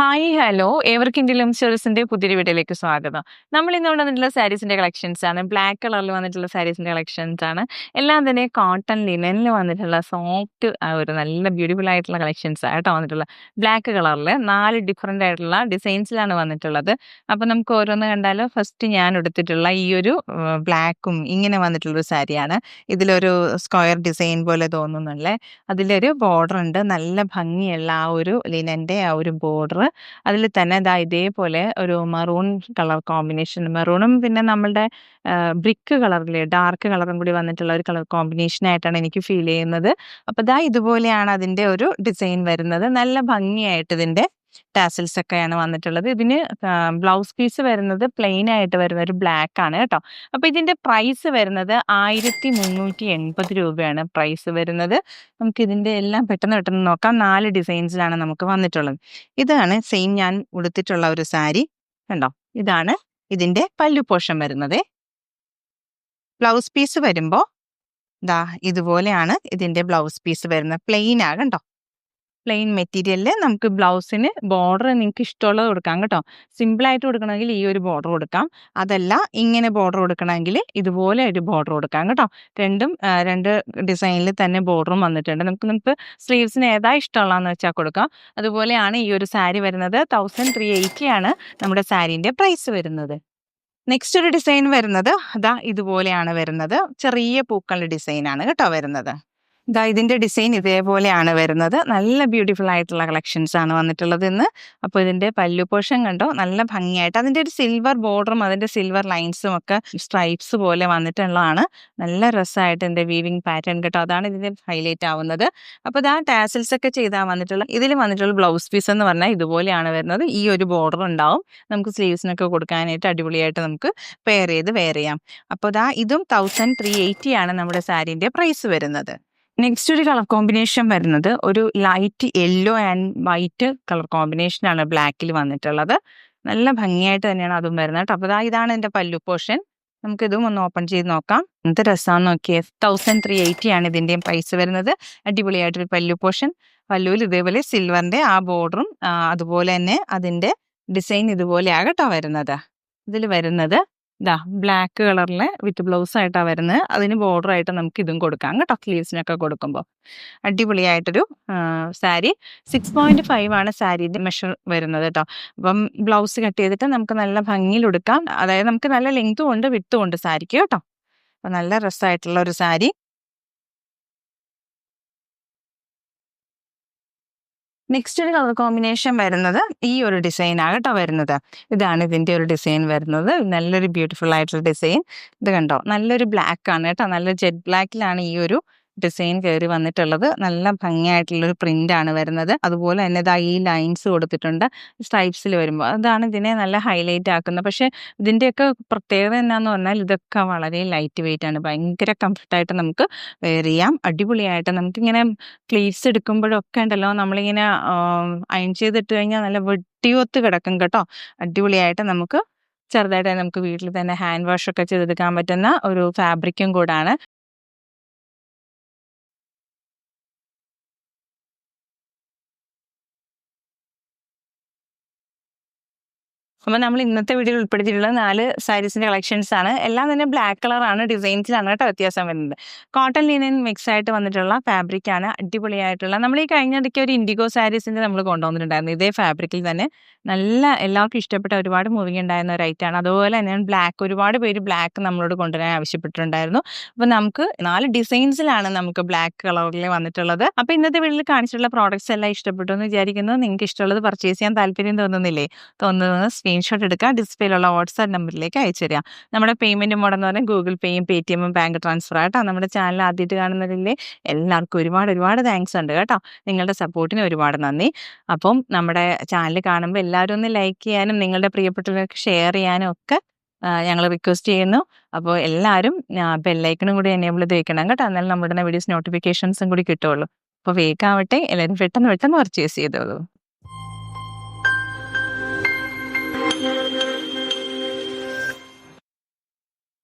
Hi hello ഏവർക്കും ഇന്ത്യയിലും സ്റ്റോറീസിന്റെ പുതിയൊരു വീഡിയോയിലേക്ക് സ്വാഗതം. നമ്മൾ ഇന്ന് വന്നിട്ടുള്ള സാരീസിന്റെ കളക്ഷൻസ് ആണ്. ബ്ലാക്ക് കളറിൽ വന്നിട്ടുള്ള സാരീസിന്റെ കളക്ഷൻസ് ആണ്. എല്ലാം തന്നെ കോട്ടൺ ലിനനിൽ വന്നിട്ടുള്ള സോഫ്റ്റ് ഒരു നല്ല ബ്യൂട്ടിഫുൾ ആയിട്ടുള്ള കളക്ഷൻസ് ആയിട്ടോ വന്നിട്ടുള്ള ബ്ലാക്ക് കളറിൽ 4 ഡിഫറെന്റ് ആയിട്ടുള്ള ഡിസൈൻസിലാണ് വന്നിട്ടുള്ളത്. അപ്പൊ നമുക്ക് ഓരോന്ന് കണ്ടാലോ. ഫസ്റ്റ് ഞാൻ എടുത്തിട്ടുള്ള ഈ ഒരു ബ്ലാക്കും ഇങ്ങനെ വന്നിട്ടുള്ളൊരു സാരിയാണ്. ഇതിലൊരു സ്ക്വയർ ഡിസൈൻ പോലെ തോന്നുന്നല്ലേ. അതിലൊരു ബോർഡർ ഉണ്ട്. നല്ല ഭംഗിയുള്ള ആ ഒരു ലിനന്റെ ആ ഒരു ബോർഡർ അതിൽ തന്നെ ദാ ഇതേപോലെ ഒരു മറൂൺ കളർ കോമ്പിനേഷൻ, മെറൂണും പിന്നെ നമ്മളുടെ ബ്രിക്ക് കളറിലെ ഡാർക്ക് കളറും കൂടി വന്നിട്ടുള്ള ഒരു കളർ കോമ്പിനേഷൻ ആയിട്ടാണ് എനിക്ക് ഫീൽ ചെയ്യുന്നത്. അപ്പൊ ദാ ഇതുപോലെയാണ് അതിന്റെ ഒരു ഡിസൈൻ വരുന്നത്. നല്ല ഭംഗിയായിട്ട് ഇതിന്റെ ടാസിൽസ് ഒക്കെയാണ് വന്നിട്ടുള്ളത്. ഇതിന് ബ്ലൗസ് പീസ് വരുന്നത് പ്ലെയിൻ ആയിട്ട് വരുന്ന ഒരു ബ്ലാക്ക് ആണ് കേട്ടോ. അപ്പൊ ഇതിന്റെ പ്രൈസ് വരുന്നത് 1380 രൂപയാണ് പ്രൈസ് വരുന്നത്. നമുക്ക് ഇതിന്റെ എല്ലാം പെട്ടെന്ന് പെട്ടെന്ന് നോക്കാം. 4 ഡിസൈൻസിലാണ് നമുക്ക് വന്നിട്ടുള്ളത്. ഇതാണ് സെയിം ഞാൻ ഉടുത്തിട്ടുള്ള ഒരു സാരി കണ്ടോ. ഇതാണ് ഇതിന്റെ പല്ലു പോർഷൻ വരുന്നത്. ബ്ലൗസ് പീസ് വരുമ്പോ ദാ ഇതുപോലെയാണ് ഇതിന്റെ ബ്ലൗസ് പീസ് വരുന്നത്. പ്ലെയിൻ ആ കണ്ടോ. പ്ലെയിൻ മെറ്റീരിയലില് നമുക്ക് ബ്ലൗസിന് ബോർഡർ നിങ്ങൾക്ക് ഇഷ്ടമുള്ളത് കൊടുക്കാം കേട്ടോ. സിമ്പിൾ ആയിട്ട് കൊടുക്കണമെങ്കിൽ ഈ ഒരു ബോർഡർ കൊടുക്കാം. അതല്ല ഇങ്ങനെ ബോർഡർ കൊടുക്കണമെങ്കിൽ ഇതുപോലെ ഒരു ബോർഡർ കൊടുക്കാം കേട്ടോ. രണ്ട് ഡിസൈനിൽ തന്നെ ബോർഡറും വന്നിട്ടുണ്ട്. നമുക്ക് സ്ലീവ്സിന് ഏതാ ഇഷ്ടമുള്ളതെന്ന് വെച്ചാൽ കൊടുക്കാം. അതുപോലെയാണ് ഈ ഒരു സാരി വരുന്നത്. 1380 ആണ് നമ്മുടെ സാരീന്റെ പ്രൈസ് വരുന്നത്. നെക്സ്റ്റ് ഒരു ഡിസൈൻ വരുന്നത് അതാ ഇതുപോലെയാണ് വരുന്നത്. ചെറിയ പൂക്കളുടെ ഡിസൈൻ ആണ് കേട്ടോ വരുന്നത്. ഇതാ ഇതിന്റെ ഡിസൈൻ ഇതേപോലെയാണ് വരുന്നത്. നല്ല ബ്യൂട്ടിഫുൾ ആയിട്ടുള്ള കളക്ഷൻസ് ആണ് വന്നിട്ടുള്ളത് ഇന്ന്. അപ്പോൾ ഇതിന്റെ പല്ലു പോർഷൻ കണ്ടോ നല്ല ഭംഗിയായിട്ട് അതിന്റെ ഒരു സിൽവർ ബോർഡറും അതിന്റെ സിൽവർ ലൈൻസും ഒക്കെ സ്ട്രൈപ്സ് പോലെ വന്നിട്ടുള്ളതാണ്. നല്ല രസമായിട്ട് ഇതിന്റെ വീവിങ് പാറ്റേൺ കേട്ടോ. അതാണ് ഇതിന്റെ ഹൈലൈറ്റ് ആവുന്നത്. അപ്പോൾ ഇതാ ടാസിൽസ് ഒക്കെ ചെയ്താൽ വന്നിട്ടുള്ള ഇതിൽ വന്നിട്ടുള്ള ബ്ലൗസ് പീസ് എന്ന് പറഞ്ഞാൽ ഇതുപോലെയാണ് വരുന്നത്. ഈ ഒരു ബോർഡർ ഉണ്ടാവും. നമുക്ക് സ്ലീവ്സിനൊക്കെ കൊടുക്കാനായിട്ട് അടിപൊളിയായിട്ട് നമുക്ക് പെയർ ചെയ്ത് വെയർ ചെയ്യാം. അപ്പോൾ ഇതാ ഇതും 1380 ആണ് നമ്മുടെ സാരീന്റെ പ്രൈസ് വരുന്നത്. നെക്സ്റ്റ് ഒരു കളർ കോമ്പിനേഷൻ വരുന്നത് ഒരു light yellow and white colour കോമ്പിനേഷനാണ് ബ്ലാക്കിൽ വന്നിട്ടുള്ളത്. നല്ല ഭംഗിയായിട്ട് തന്നെയാണ് അതും വരുന്നത് കേട്ടോ. അപ്പോൾ ഇതാണ് എൻ്റെ പല്ലു പോർഷൻ. നമുക്കിതും ഒന്ന് ഓപ്പൺ ചെയ്ത് നോക്കാം. എന്ത് രസമാണെന്ന് നോക്കിയേ. 1380 ആണ് ഇതിൻ്റെയും പ്രൈസ് വരുന്നത്. അടിപൊളിയായിട്ടൊരു പല്ലു പോർഷൻ. പല്ലുവിൽ ഇതേപോലെ സിൽവറിന്റെ ആ ബോർഡറും അതുപോലെ തന്നെ അതിന്റെ ഡിസൈൻ ഇതുപോലെയാണ് കേട്ടോ വരുന്നത്. ഇതിൽ വരുന്നത് ഇതാ ബ്ലാക്ക് കളറിലെ വിത്ത് ബ്ലൗസ് ആയിട്ടാണ് വരുന്നത്. അതിന് ബോർഡർ ആയിട്ട് നമുക്ക് ഇതും കൊടുക്കാം കേട്ടോ. സ്ലീവ്സിനൊക്കെ കൊടുക്കുമ്പോൾ അടിപൊളിയായിട്ടൊരു സാരി. 6.5 ആണ് സാരിയുടെ മെഷർ വരുന്നത് കേട്ടോ. അപ്പം ബ്ലൗസ് കട്ട് ചെയ്തിട്ട് നമുക്ക് നല്ല ഭംഗിയിൽ ഉടുക്കാം. അതായത് നമുക്ക് നല്ല ലെങ്ത്തും ഉണ്ട് വിത്തും ഉണ്ട് സാരിക്ക് കേട്ടോ. അപ്പം നല്ല രസമായിട്ടുള്ള ഒരു സാരി. നെക്സ്റ്റ് ഒരു കളർ കോമ്പിനേഷൻ വരുന്നത് ഈ ഒരു ഡിസൈൻ ആകട്ടോ വരുന്നത്. ഇതാണ് ഇതിന്റെ ഒരു ഡിസൈൻ വരുന്നത്. നല്ലൊരു ബ്യൂട്ടിഫുൾ ആയിട്ടുള്ള ഡിസൈൻ. ഇത് കണ്ടോ നല്ലൊരു ബ്ലാക്ക് ആണ് കേട്ടോ. നല്ല ജെറ്റ് ബ്ലാക്കിലാണ് ഈ ഒരു ഡിസൈൻ കയറി വന്നിട്ടുള്ളത്. നല്ല ഭംഗിയായിട്ടുള്ളൊരു പ്രിന്റ് ആണ് വരുന്നത്. അതുപോലെ തന്നെ ഇതാ ഈ ലൈൻസ് കൊടുത്തിട്ടുണ്ട് സ്ട്രൈപ്സിൽ വരുമ്പോൾ. അതാണ് ഇതിനെ നല്ല ഹൈലൈറ്റ് ആക്കുന്നത്. പക്ഷെ ഇതിന്റെയൊക്കെ പ്രത്യേകത എന്നാന്ന് പറഞ്ഞാൽ ഇതൊക്കെ വളരെ ലൈറ്റ് വെയിറ്റ് ആണ്. ഭയങ്കര കംഫർട്ടായിട്ട് നമുക്ക് വെയർ ചെയ്യാം. അടിപൊളിയായിട്ട് നമുക്കിങ്ങനെ പ്ലീറ്റ്സ് എടുക്കുമ്പോഴൊക്കെ ഉണ്ടല്ലോ നമ്മളിങ്ങനെ അയൺ ചെയ്തിട്ട് കഴിഞ്ഞാൽ നല്ല വെട്ടിയൊത്ത് കിടക്കും കേട്ടോ. അടിപൊളിയായിട്ട് നമുക്ക് ചെറുതായിട്ട് നമുക്ക് വീട്ടിൽ തന്നെ ഹാൻഡ് വാഷ് ഒക്കെ ചെയ്തെടുക്കാൻ പറ്റുന്ന ഒരു ഫാബ്രിക്കും കൂടാണ്. അപ്പോൾ നമ്മൾ ഇന്നത്തെ വീഡിയോയിൽ ഉൾപ്പെടുത്തിയിട്ടുള്ള 4 സാരീസിന്റെ കളക്ഷൻസ് ആണ്. എല്ലാം തന്നെ ബ്ലാക്ക് കളറാണ്. ഡിസൈൻസിലാണ് കേട്ടോ വ്യത്യാസം വരുന്നത്. കോട്ടൺ ലിനൻ മിക്സ് ആയിട്ട് വന്നിട്ടുള്ള ഫാബ്രിക് ആണ്. അടിപൊളിയായിട്ടുള്ള നമ്മൾ ഈ കഴിഞ്ഞിടയ്ക്ക് ഒരു ഇൻഡിഗോ സാരീസിന്റെ നമ്മൾ കൊണ്ടുവന്നിട്ടുണ്ടായിരുന്നു. ഇതേ ഫാബ്രിക്കിൽ തന്നെ നല്ല എല്ലാവർക്കും ഇഷ്ടപ്പെട്ട ഒരുപാട് മൂവിങ് ഉണ്ടായിരുന്ന ഒരു ഐറ്റമാണ്. അതുപോലെ തന്നെ ബ്ലാക്ക് ഒരുപാട് പേര് ബ്ലാക്ക് നമ്മളോട് കൊണ്ടുവരാൻ ആവശ്യപ്പെട്ടിട്ടുണ്ടായിരുന്നു. അപ്പോൾ നമുക്ക് 4 ഡിസൈൻസിലാണ് നമുക്ക് ബ്ലാക്ക് കളറിൽ വന്നിട്ടുള്ളത്. അപ്പോൾ ഇന്നത്തെ വീഡിയോയിൽ കാണിച്ചിട്ടുള്ള പ്രോഡക്ട്സ് എല്ലാം ഇഷ്ടപ്പെട്ടു എന്ന് വിചാരിക്കുന്നു. നിങ്ങൾക്ക് ഇഷ്ടമുള്ളത് പർച്ചേസ് ചെയ്യാൻ താല്പര്യം തോന്നുന്നത് സ്ക്രീൻഷോട്ട് എടുക്കുക. ഡിസ്പ്ലേയിലുള്ള വാട്സ്ആപ്പ് നമ്പറിലേക്ക് അയച്ചു തരിക. നമ്മുടെ പേയ്മെന്റ് മോഡ് എന്ന് പറഞ്ഞാൽ ഗൂഗിൾ പേയും പേടിഎമ്മും ബാങ്ക് ട്രാൻസ്ഫർ ആട്ടോ. നമ്മുടെ ചാനൽ ആദ്യമായിട്ട് കാണുന്നതിലെ എല്ലാവർക്കും ഒരുപാട് താങ്ക്സ് ഉണ്ട് കേട്ടോ. നിങ്ങളുടെ സപ്പോർട്ടിന് ഒരുപാട് നന്ദി. അപ്പം നമ്മുടെ ചാനൽ കാണുമ്പോൾ എല്ലാവരും ഒന്ന് ലൈക്ക് ചെയ്യാനും നിങ്ങളുടെ പ്രിയപ്പെട്ടവർക്ക് ഷെയർ ചെയ്യാനും ഒക്കെ ഞങ്ങൾ റിക്വസ്റ്റ് ചെയ്യുന്നു. അപ്പോൾ എല്ലാവരും ബെല്ലൈക്കണും കൂടി എനേബിൾ ചെയ്ത് വെക്കണം കേട്ടോ. എന്നാലും നമ്മുടെ വീഡിയോസ് നോട്ടിഫിക്കേഷൻസും കൂടി കിട്ടുള്ളൂ. അപ്പോൾ വേഗമാവട്ടെ. എല്ലാവരും പെട്ടെന്ന് പർച്ചേസ് ചെയ്തോളൂ.